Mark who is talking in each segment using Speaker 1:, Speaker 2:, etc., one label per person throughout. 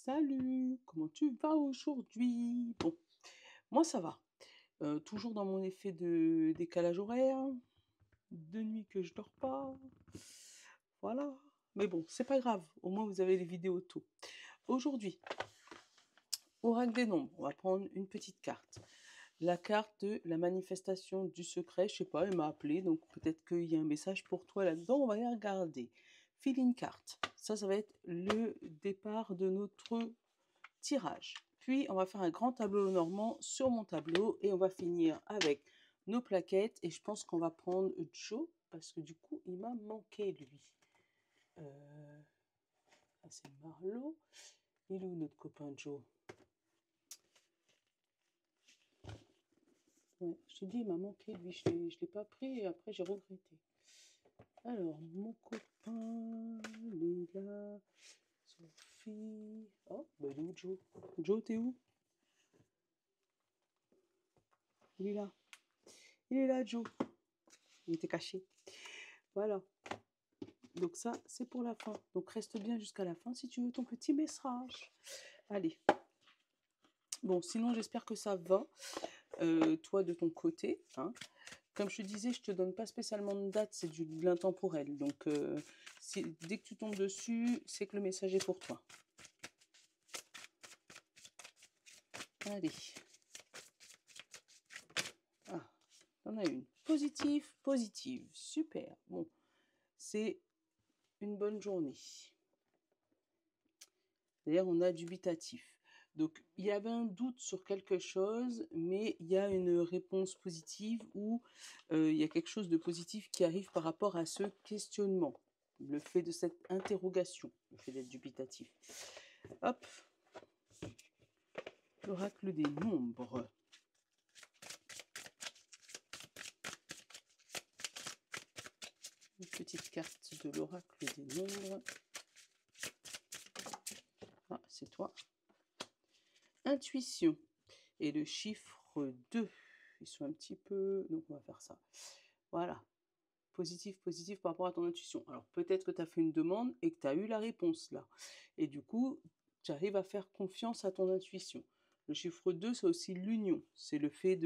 Speaker 1: Salut, comment tu vas aujourd'hui? Bon, moi ça va. Toujours dans mon effet de décalage horaire, de nuit que je dors pas. Voilà. Mais bon, c'est pas grave. Au moins vous avez les vidéos tôt. Aujourd'hui, oracle des nombres. On va prendre une petite carte. La carte de la manifestation du secret. Je sais pas, elle m'a appelé, donc peut-être qu'il y a un message pour toi là-dedans. On va y regarder. Fill carte. Ça va être le départ de notre tirage. Puis, on va faire un grand tableau normand sur mon tableau et on va finir avec nos plaquettes. Et je pense qu'on va prendre Joe parce que du coup, il m'a manqué lui. Ah, c'est Marlowe. Il est où notre copain Joe? Ouais, je t'ai dit, il m'a manqué lui. Je ne l'ai pas pris et après, j'ai regretté. Alors, mon copain, il est là. Sophie. Oh, bah, il est où Joe? Joe, t'es où? Il est là. Il est là, Joe. Il était caché. Voilà. Donc ça, c'est pour la fin. Donc reste bien jusqu'à la fin si tu veux ton petit message. Allez. Bon, sinon j'espère que ça va, toi de ton côté. Hein. Comme je te disais, je te donne pas spécialement de date, c'est de l'intemporel. Donc dès que tu tombes dessus, c'est que le message est pour toi. Allez. Ah, t'en as une. Positive, positive. Super. Bon, c'est une bonne journée. D'ailleurs, on a dubitatif. Donc, il y avait un doute sur quelque chose, mais il y a une réponse positive ou il y a quelque chose de positif qui arrive par rapport à ce questionnement. Le fait de cette interrogation, le fait d'être dubitatif. Hop. L'oracle des nombres. Une petite carte de l'oracle des nombres. Ah, c'est toi. Intuition. Et le chiffre 2. Ils sont un petit peu... Donc, on va faire ça. Voilà. Positif, positif par rapport à ton intuition. Alors, peut-être que tu as fait une demande et que tu as eu la réponse là. Et du coup, tu arrives à faire confiance à ton intuition. Le chiffre 2, c'est aussi l'union. C'est le fait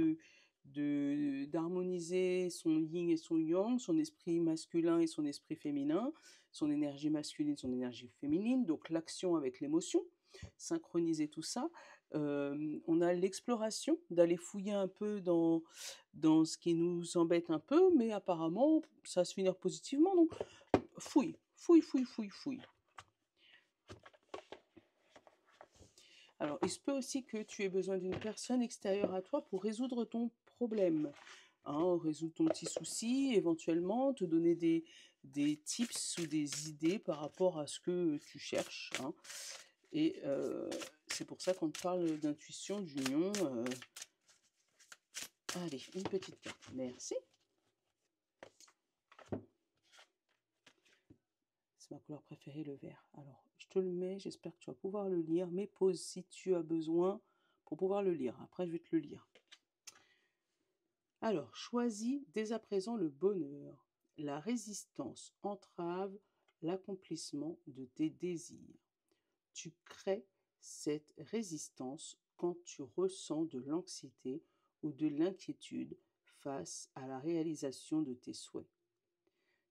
Speaker 1: d'harmoniser son yin et son yang, son esprit masculin et son esprit féminin, son énergie masculine, son énergie féminine, donc l'action avec l'émotion, synchroniser tout ça. On a l'exploration, d'aller fouiller un peu dans ce qui nous embête un peu, mais apparemment, ça va se finir positivement, donc fouille, fouille, fouille, fouille, fouille. Alors, il se peut aussi que tu aies besoin d'une personne extérieure à toi pour résoudre ton problème. Hein, résoudre ton petit souci, éventuellement te donner des tips ou des idées par rapport à ce que tu cherches. Hein. Et c'est pour ça qu'on te parle d'intuition, d'union. Allez, une petite carte. Merci. C'est ma couleur préférée, le vert. Alors, je te le mets, j'espère que tu vas pouvoir le lire. Mais pause si tu as besoin pour pouvoir le lire. Après, je vais te le lire. Alors, choisis dès à présent le bonheur. La résistance entrave l'accomplissement de tes désirs. Tu crées cette résistance quand tu ressens de l'anxiété ou de l'inquiétude face à la réalisation de tes souhaits.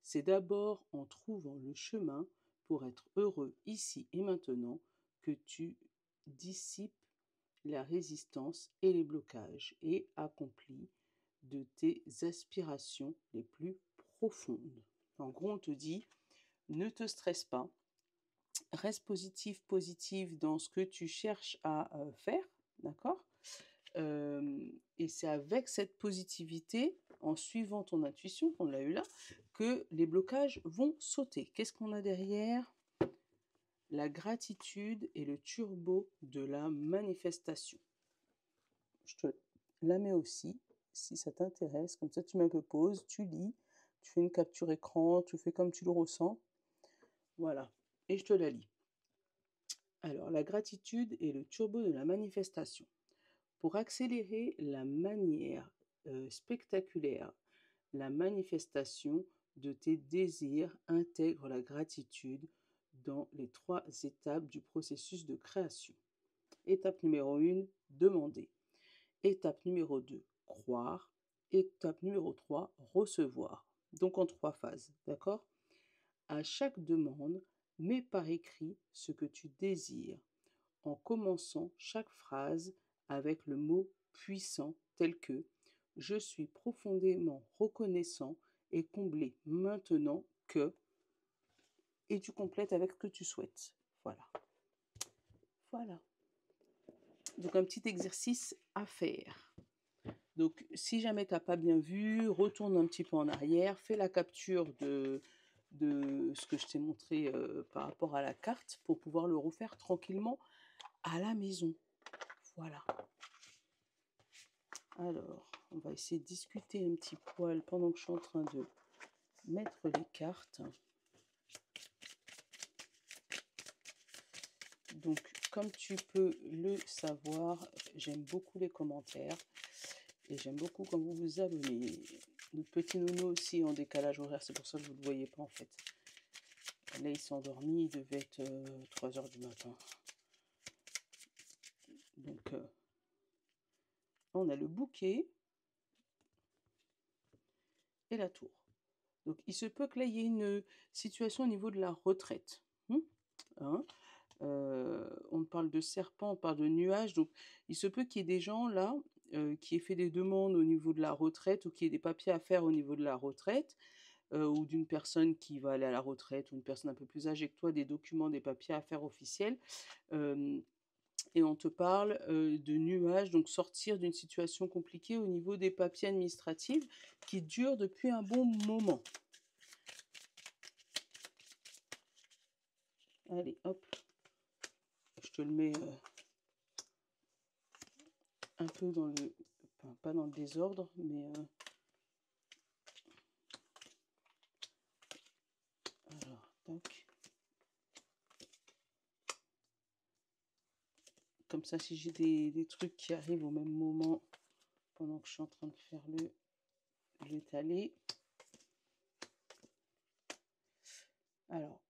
Speaker 1: C'est d'abord en trouvant le chemin pour être heureux ici et maintenant que tu dissipes la résistance et les blocages et accomplis de tes aspirations les plus profondes. En gros, on te dit, ne te stresse pas, reste positif, positive dans ce que tu cherches à faire, d'accord? Et c'est avec cette positivité, en suivant ton intuition, qu'on l'a eu là, que les blocages vont sauter. Qu'est-ce qu'on a derrière? La gratitude et le turbo de la manifestation. Je te la mets aussi, si ça t'intéresse. Comme ça, tu mets un peu pause, tu lis, tu fais une capture écran, tu fais comme tu le ressens. Voilà. Et je te la lis. Alors, la gratitude et le turbo de la manifestation. Pour accélérer la manière spectaculaire, la manifestation de tes désirs intègre la gratitude dans les 3 étapes du processus de création. Étape numéro 1, demander. Étape numéro 2, croire. Étape numéro 3, recevoir. Donc en 3 phases, d'accord? À chaque demande, mets par écrit ce que tu désires, en commençant chaque phrase avec le mot puissant tel que je suis profondément reconnaissant et comblé maintenant que, et tu complètes avec ce que tu souhaites. Voilà. Voilà. Donc un petit exercice à faire. Donc si jamais tu n'as pas bien vu, retourne un petit peu en arrière, fais la capture de ce que je t'ai montré par rapport à la carte pour pouvoir le refaire tranquillement à la maison. Voilà. Alors, on va essayer de discuter un petit poil pendant que je suis en train de mettre les cartes. Donc, comme tu peux le savoir, j'aime beaucoup les commentaires et j'aime beaucoup quand vous vous abonnez. Notre petit nounou aussi en décalage horaire, c'est pour ça que vous ne le voyez pas en fait. Là, il s'est endormi, il devait être 3 h du matin. Donc, on a le bouquet et la tour. Donc, il se peut que là, il y ait une situation au niveau de la retraite. Hein, on parle de serpent, on parle de nuages. Donc, il se peut qu'il y ait des gens là qui aient fait des demandes au niveau de la retraite ou qui aient des papiers à faire au niveau de la retraite ou d'une personne qui va aller à la retraite ou une personne un peu plus âgée que toi, des documents, des papiers à faire officiels. Et on te parle de nuages, donc sortir d'une situation compliquée au niveau des papiers administratifs qui durent depuis un bon moment. Allez, hop, je te le mets un peu dans le, enfin, pas dans le désordre, mais alors, tac. Comme ça, si j'ai des trucs qui arrivent au même moment pendant que je suis en train de faire l'étalé. Alors,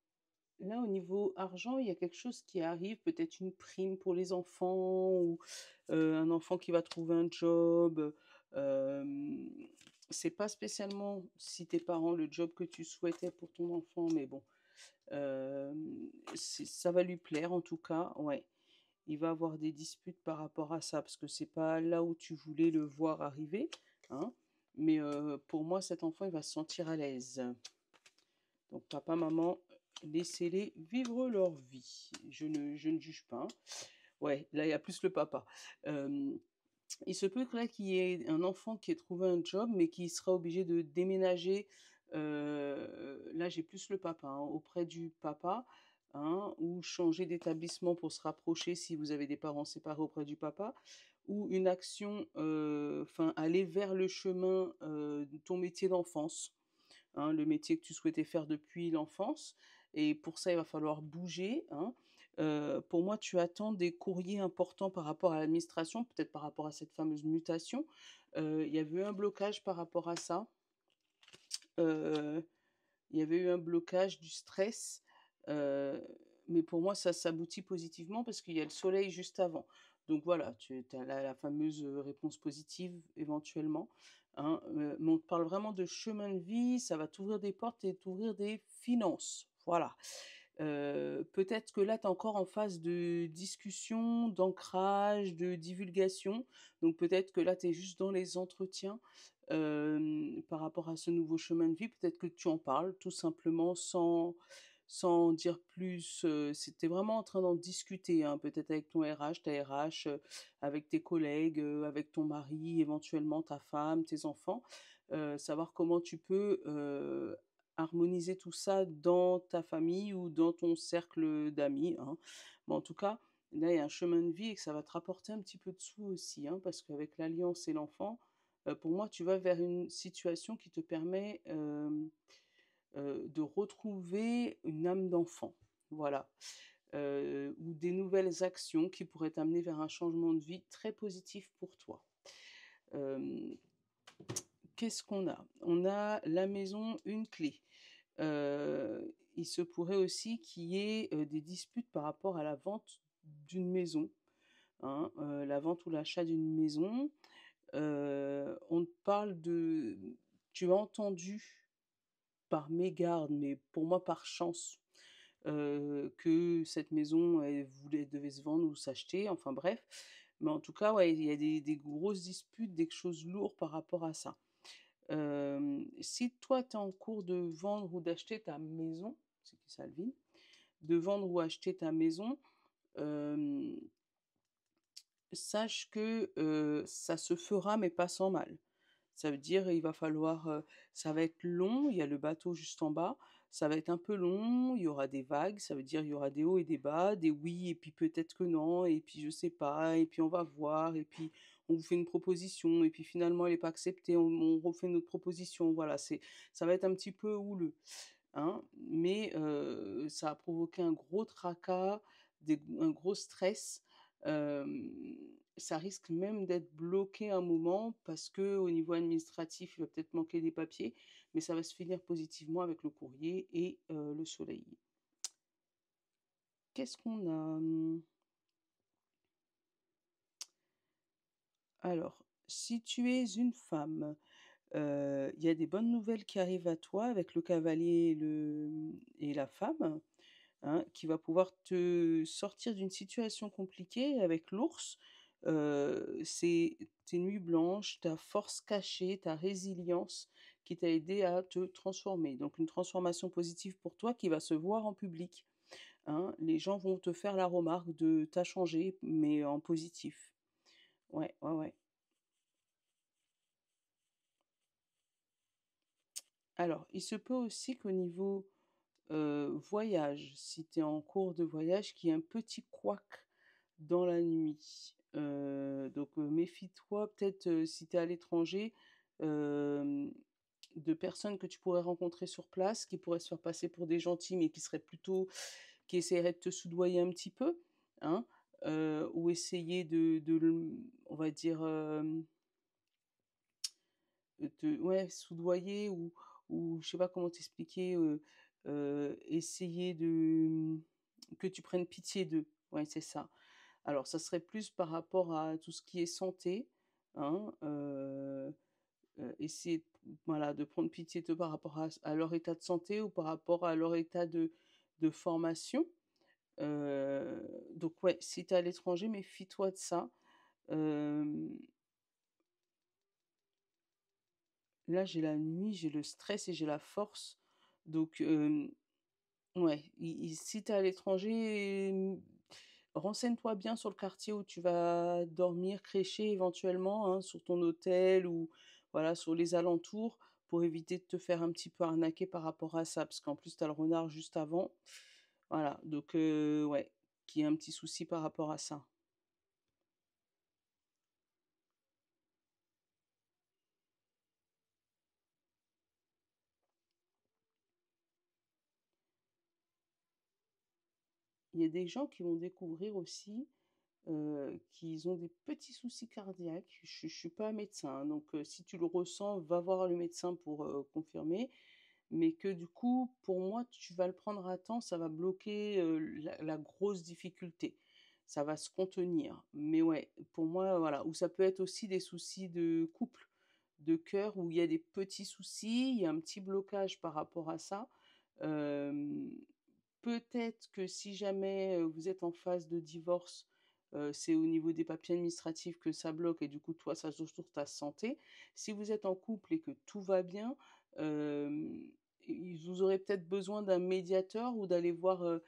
Speaker 1: là, au niveau argent, il y a quelque chose qui arrive, peut-être une prime pour les enfants ou un enfant qui va trouver un job. C'est pas spécialement, si tes parents, le job que tu souhaitais pour ton enfant, mais bon, ça va lui plaire en tout cas, ouais. Il va avoir des disputes par rapport à ça, parce que c'est pas là où tu voulais le voir arriver, hein. Mais pour moi, cet enfant, il va se sentir à l'aise. Donc papa, maman, laissez-les vivre leur vie. Je ne juge pas. Ouais, là, il y a plus le papa. Il se peut que là, qu'il y ait un enfant qui ait trouvé un job, mais qui sera obligé de déménager. Là, j'ai plus le papa, hein, auprès du papa, hein, ou changer d'établissement pour se rapprocher si vous avez des parents séparés auprès du papa, ou une action, enfin, aller vers le chemin de ton métier d'enfance. Hein, le métier que tu souhaitais faire depuis l'enfance. Et pour ça, il va falloir bouger. Hein. Pour moi, tu attends des courriers importants par rapport à l'administration, peut-être par rapport à cette fameuse mutation. Il y avait eu un blocage par rapport à ça. Il y avait eu un blocage du stress. Mais pour moi, ça s'aboutit positivement parce qu'il y a le soleil juste avant. Donc voilà, tu as la fameuse réponse positive éventuellement. Hein, mais on te parle vraiment de chemin de vie, ça va t'ouvrir des portes et t'ouvrir des finances. Voilà. Peut-être que là, tu es encore en phase de discussion, d'ancrage, de divulgation. Donc peut-être que là, tu es juste dans les entretiens par rapport à ce nouveau chemin de vie. Peut-être que tu en parles tout simplement sans dire plus. Tu vraiment en train d'en discuter, hein, peut-être avec ton RH, ta RH, avec tes collègues, avec ton mari, éventuellement ta femme, tes enfants. Savoir comment tu peux harmoniser tout ça dans ta famille ou dans ton cercle d'amis, hein. Mais en tout cas, là, il y a un chemin de vie et que ça va te rapporter un petit peu de sous aussi, hein, parce qu'avec l'alliance et l'enfant, pour moi, tu vas vers une situation qui te permet de retrouver une âme d'enfant. Voilà. Ou des nouvelles actions qui pourraient t'amener vers un changement de vie très positif pour toi. Qu'est-ce qu'on a? On a la maison, une clé. Il se pourrait aussi qu'il y ait, des disputes par rapport à la vente d'une maison, hein, la vente ou l'achat d'une maison. On te parle de tu as entendu par mégarde, mais pour moi par chance, que cette maison, elle devait se vendre ou s'acheter, enfin bref. Mais en tout cas, ouais, il y a des grosses disputes, des choses lourdes par rapport à ça. Si toi, tu es en cours de vendre ou d'acheter ta maison, c'est qui ça, Alvin? De vendre ou acheter ta maison, hem, sache que, ça se fera, mais pas sans mal. Ça veut dire, il va falloir, ça va être long, il y a le bateau juste en bas, ça va être un peu long, il y aura des vagues, ça veut dire il y aura des hauts et des bas, des oui et puis peut-être que non et puis je sais pas et puis on va voir et puis on vous fait une proposition et puis finalement elle est pas acceptée, on refait notre proposition. Voilà, ça va être un petit peu houleux, hein, mais ça a provoqué un gros tracas, un gros stress. Ça risque même d'être bloqué un moment parce que au niveau administratif, il va peut-être manquer des papiers, mais ça va se finir positivement avec le courrier et le soleil. Qu'est-ce qu'on a? Alors, si tu es une femme, il y a des bonnes nouvelles qui arrivent à toi avec le cavalier et la femme. Hein, qui va pouvoir te sortir d'une situation compliquée avec l'ours. C'est tes nuits blanches, ta force cachée, ta résilience qui t'a aidé à te transformer. Donc une transformation positive pour toi qui va se voir en public, hein. Les gens vont te faire la remarque de: «Tu changé», mais en positif. Ouais, ouais, ouais. Alors, il se peut aussi qu'au niveau, voyage, si tu es en cours de voyage, qu'il y ait un petit couac dans la nuit. Donc, méfie-toi peut-être, si tu es à l'étranger, hem, de personnes que tu pourrais rencontrer sur place, qui pourraient se faire passer pour des gentils, mais qui essaieraient de te soudoyer un petit peu, hein, ou essayer on va dire, ouais, soudoyer ou je sais pas comment t'expliquer, essayer que tu prennes pitié d'eux. Ouais, c'est ça. Alors ça serait plus par rapport à tout ce qui est santé, hein, essayer voilà, de prendre pitié d'eux par rapport à leur état de santé ou par rapport à leur état de formation. Donc ouais, si tu es à l'étranger, méfie-toi de ça. Hem, Là, j'ai la nuit, j'ai le stress et j'ai la force. Donc ouais, si tu es à l'étranger, renseigne-toi bien sur le quartier où tu vas dormir, crécher éventuellement, hein, sur ton hôtel ou voilà, sur les alentours pour éviter de te faire un petit peu arnaquer par rapport à ça. Parce qu'en plus, tu as le renard juste avant. Voilà, donc ouais, qu'il y ait un petit souci par rapport à ça. Il y a des gens qui vont découvrir aussi, qu'ils ont des petits soucis cardiaques. Je suis pas médecin, hein, donc si tu le ressens, va voir le médecin pour, confirmer. Mais que du coup, pour moi, tu vas le prendre à temps, ça va bloquer, la grosse difficulté. Ça va se contenir. Mais ouais, pour moi, voilà. Ou ça peut être aussi des soucis de couple, de cœur, où il y a des petits soucis, il y a un petit blocage par rapport à ça. Hem, Peut-être que si jamais, vous êtes en phase de divorce, c'est au niveau des papiers administratifs que ça bloque et du coup, toi, ça joue sur ta santé. Si vous êtes en couple et que tout va bien, hem, vous aurez peut-être besoin d'un médiateur ou d'aller voir,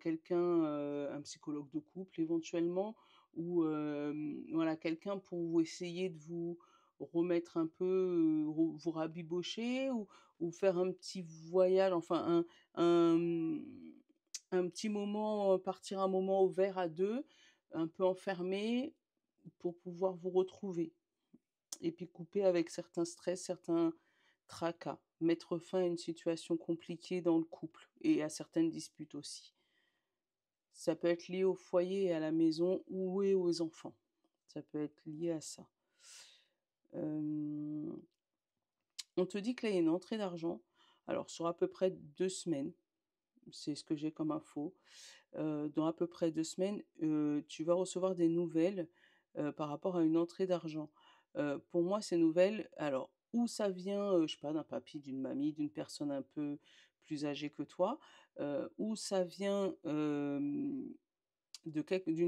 Speaker 1: quelqu'un, un psychologue de couple éventuellement ou voilà, quelqu'un pour vous essayer de vous remettre un peu, vous rabibocher ou faire un petit voyage, enfin un, un petit moment, partir un moment au vert à 2, un peu enfermés pour pouvoir vous retrouver et puis couper avec certains stress, certains tracas. Mettre fin à une situation compliquée dans le couple et à certaines disputes aussi. Ça peut être lié au foyer et à la maison ou et aux enfants. Ça peut être lié à ça. Hem, on te dit que là, il y a une entrée d'argent. Alors sur à peu près 2 semaines, c'est ce que j'ai comme info. Dans à peu près 2 semaines, tu vas recevoir des nouvelles, par rapport à une entrée d'argent. Pour moi, ces nouvelles, alors, ou ça vient, je sais pas, d'un papy, d'une mamie, d'une personne un peu plus âgée que toi, ou ça vient, d'une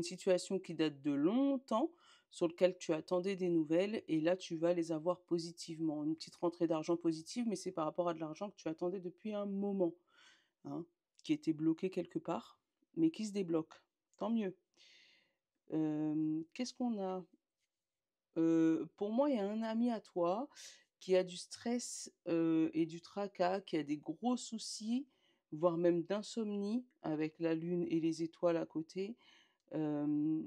Speaker 1: situation qui date de longtemps, sur lequel tu attendais des nouvelles et là, tu vas les avoir positivement. Une petite rentrée d'argent positive, mais c'est par rapport à de l'argent que tu attendais depuis un moment, hein, qui était bloqué quelque part, mais qui se débloque. Tant mieux. Qu'est-ce qu'on a? Pour moi, il y a un ami à toi qui a du stress, et du tracas, qui a des gros soucis, voire même d'insomnie avec la lune et les étoiles à côté, hem,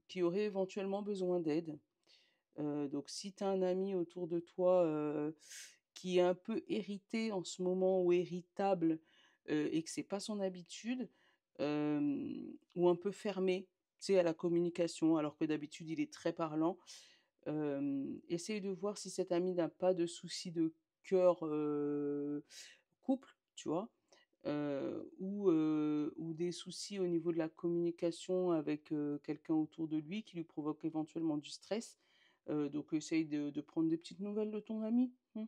Speaker 1: qui aurait éventuellement besoin d'aide. Donc si tu as un ami autour de toi, qui est un peu irrité en ce moment ou irritable, et que c'est pas son habitude, ou un peu fermé, tu sais, à la communication, alors que d'habitude il est très parlant, essaye de voir si cet ami n'a pas de soucis de cœur, couple, tu vois? Ou des soucis au niveau de la communication avec, quelqu'un autour de lui qui lui provoque éventuellement du stress. Donc essaye de prendre des petites nouvelles de ton ami, mmh.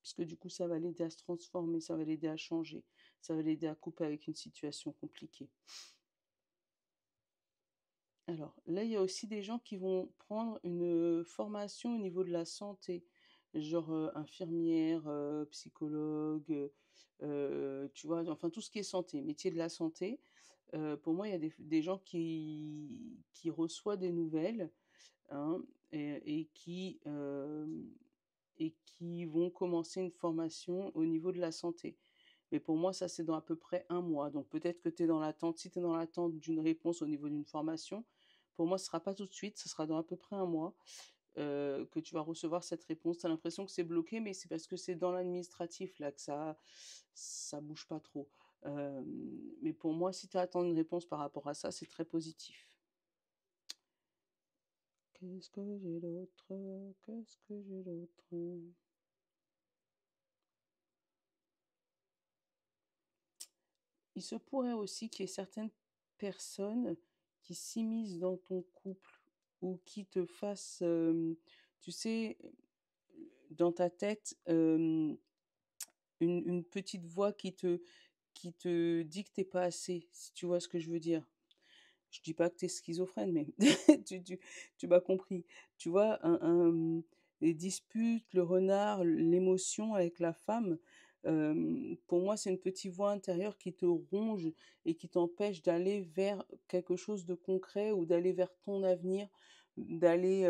Speaker 1: Puisque du coup ça va l'aider à se transformer, ça va l'aider à changer, ça va l'aider à couper avec une situation compliquée. Alors là, il y a aussi des gens qui vont prendre une, formation au niveau de la santé, genre, infirmière, psychologue, tu vois? Enfin tout ce qui est santé, métier de la santé. Pour moi, il y a des gens qui reçoivent des nouvelles, hein, et qui vont commencer une formation au niveau de la santé. Mais pour moi, ça, c'est dans à peu près un mois. Donc peut-être que tu es dans l'attente. Si tu es dans l'attente d'une réponse au niveau d'une formation, pour moi, ce sera pas tout de suite, ce sera dans à peu près un mois, que tu vas recevoir cette réponse. Tu as l'impression que c'est bloqué, mais c'est parce que c'est dans l'administratif là que ça bouge pas trop. Hem, mais pour moi, si tu attends une réponse par rapport à ça, c'est très positif. Qu'est-ce que j'ai d'autre? Qu'est-ce que j'ai d'autre? Il se pourrait aussi qu'il y ait certaines personnes qui s'immiscent dans ton couple ou qui te fassent, tu sais, dans ta tête, une petite voix qui te dit que tu pas assez, si tu vois ce que je veux dire? Je dis pas que tu es schizophrène, mais tu m'as compris. Tu vois, les disputes, le renard, l'émotion avec la femme, pour moi, c'est une petite voix intérieure qui te ronge et qui t'empêche d'aller vers quelque chose de concret ou d'aller vers ton avenir, d'aller,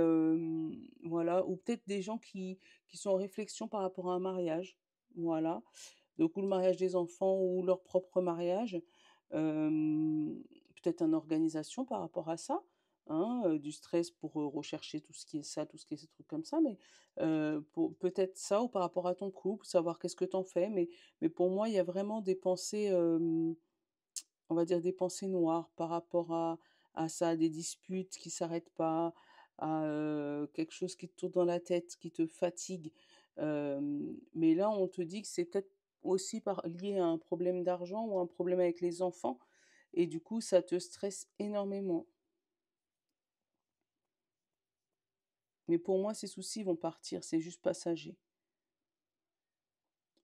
Speaker 1: voilà, ou peut-être des gens qui sont en réflexion par rapport à un mariage, voilà. Donc ou le mariage des enfants ou leur propre mariage, peut-être une organisation par rapport à ça, hein, du stress pour, rechercher tout ce qui est ça, tout ce qui est ces trucs comme ça, mais pour peut-être ça ou par rapport à ton couple, savoir qu'est-ce que tu en fais, mais pour moi, il y a vraiment des pensées, on va dire des pensées noires par rapport à ça, des disputes qui s'arrêtent pas, à, quelque chose qui te tourne dans la tête, qui te fatigue. Mais là, on te dit que c'est peut-être aussi lié à un problème d'argent ou un problème avec les enfants et du coup, ça te stresse énormément. Mais pour moi, ces soucis vont partir, c'est juste passager.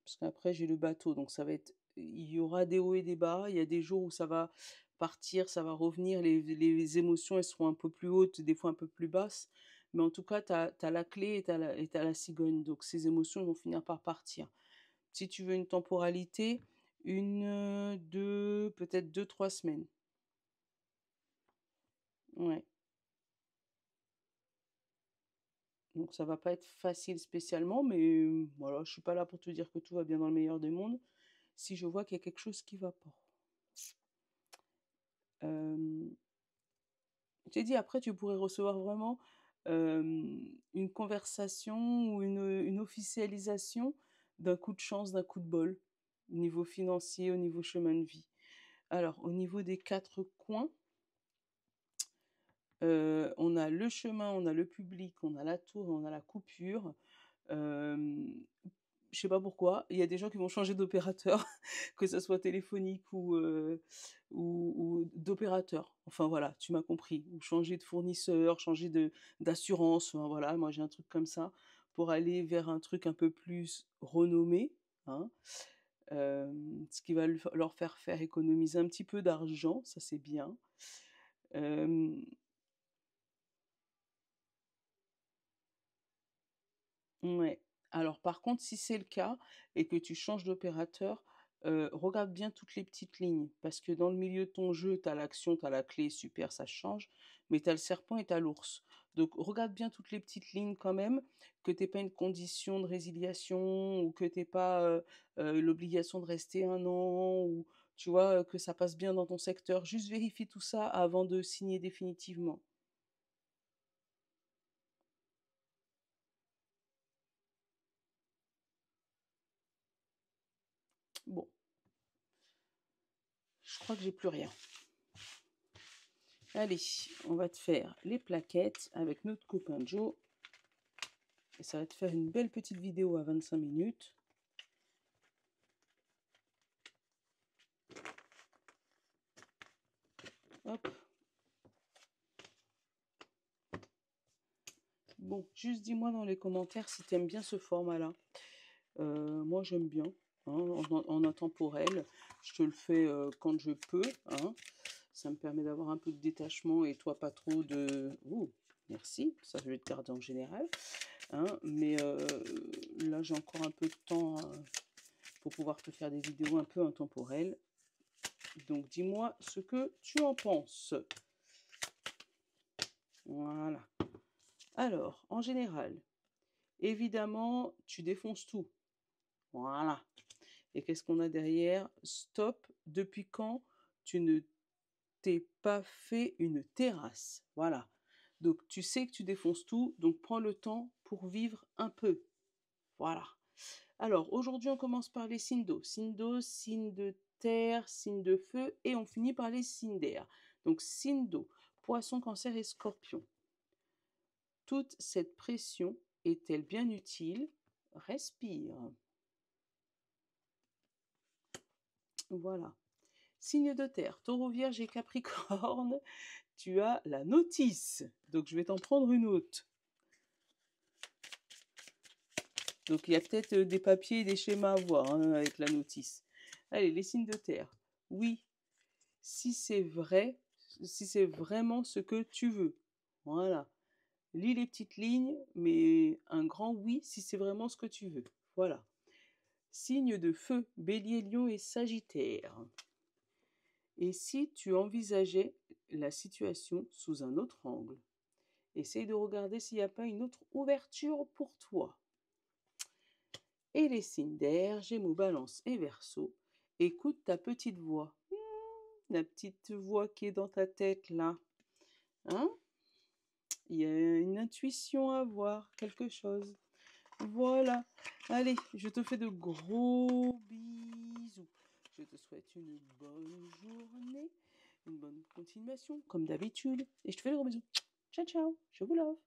Speaker 1: Parce qu'après, j'ai le bateau, donc ça va être il y aura des hauts et des bas. Il y a des jours où ça va partir, ça va revenir, les émotions, elles seront un peu plus hautes, des fois un peu plus basses. Mais en tout cas, tu as la clé et tu la cigogne. Donc ces émotions vont finir par partir. Si tu veux une temporalité, une, 2, peut-être 2, 3 semaines. Ouais. Donc ça va pas être facile spécialement, mais voilà, je suis pas là pour te dire que tout va bien dans le meilleur des mondes, si je vois qu'il y a quelque chose qui va pas. Hem, je t'ai dit après tu pourrais recevoir vraiment, une conversation ou une officialisation d'un coup de chance, d'un coup de bol, au niveau financier, au niveau chemin de vie. Alors au niveau des 4 coins, on a le chemin, on a le public, on a la tour et on a la coupure. Je sais pas pourquoi, il y a des gens qui vont changer d'opérateur, que ça soit téléphonique ou d'opérateur. Enfin voilà, tu m'as compris. Ou changer de fournisseur, changer d'assurance. Enfin, voilà, moi j'ai un truc comme ça pour aller vers un truc un peu plus renommé, hein. Ce qui va leur faire économiser un petit peu d'argent, ça c'est bien. Euh, Ouais. Alors par contre, si c'est le cas et que tu changes d'opérateur, regarde bien toutes les petites lignes. Parce que dans le milieu de ton jeu, tu as l'action, tu as la clé, super, ça change. Mais tu as le serpent et tu as l'ours. Donc regarde bien toutes les petites lignes quand même, que tu pas une condition de résiliation ou que tu pas l'obligation de rester un an ou tu vois, que ça passe bien dans ton secteur. Juste vérifie tout ça avant de signer définitivement. Bon, je crois que j'ai plus rien. Allez, on va te faire les plaquettes avec notre copain Joe. Et ça va te faire une belle petite vidéo à 25 minutes. Hop. Bon, juste dis-moi dans les commentaires si tu aimes bien ce format-là. Moi, j'aime bien. Hein, en intemporel. Je te le fais quand je peux. Hein. Ça me permet d'avoir un peu de détachement et toi pas trop de... Ouh, merci, ça je vais te garder en général. Hein, mais là, j'ai encore un peu de temps pour pouvoir te faire des vidéos un peu intemporelles. Donc, dis-moi ce que tu en penses. Voilà. Alors, en général, évidemment, tu défonces tout. Voilà. Et qu'est-ce qu'on a derrière? Stop. Depuis quand tu ne t'es pas fait une terrasse? Voilà. Donc, tu sais que tu défonces tout. Donc, prends le temps pour vivre un peu. Voilà. Alors, aujourd'hui, on commence par les signes d'eau. Signes d'eau, signes de terre, signes de feu, et on finit par les signes d'air. Donc, signes d'eau, poisson, cancer et scorpion. Toute cette pression est-elle bien utile? Respire. Voilà. Signe de terre, taureau, vierge et capricorne, tu as la notice. Donc, je vais t'en prendre une autre. Donc, il y a peut-être des papiers et des schémas à voir hein, avec la notice. Allez, les signes de terre. Oui, si c'est vrai, si c'est vraiment ce que tu veux. Voilà. Lis les petites lignes, mais un grand oui si c'est vraiment ce que tu veux. Voilà. Signe de feu, bélier, lion et sagittaire. Et si tu envisageais la situation sous un autre angle? Essaye de regarder s'il n'y a pas une autre ouverture pour toi. Et les signes d'air, Gémeaux, Balance et Verseau. Écoute ta petite voix. La petite voix qui est dans ta tête là. Hein? Il y a une intuition à avoir, quelque chose. Voilà. Allez, je te fais de gros bisous. Je te souhaite une bonne journée, une bonne continuation, comme d'habitude. Et je te fais de gros bisous. Ciao, ciao. Je vous love.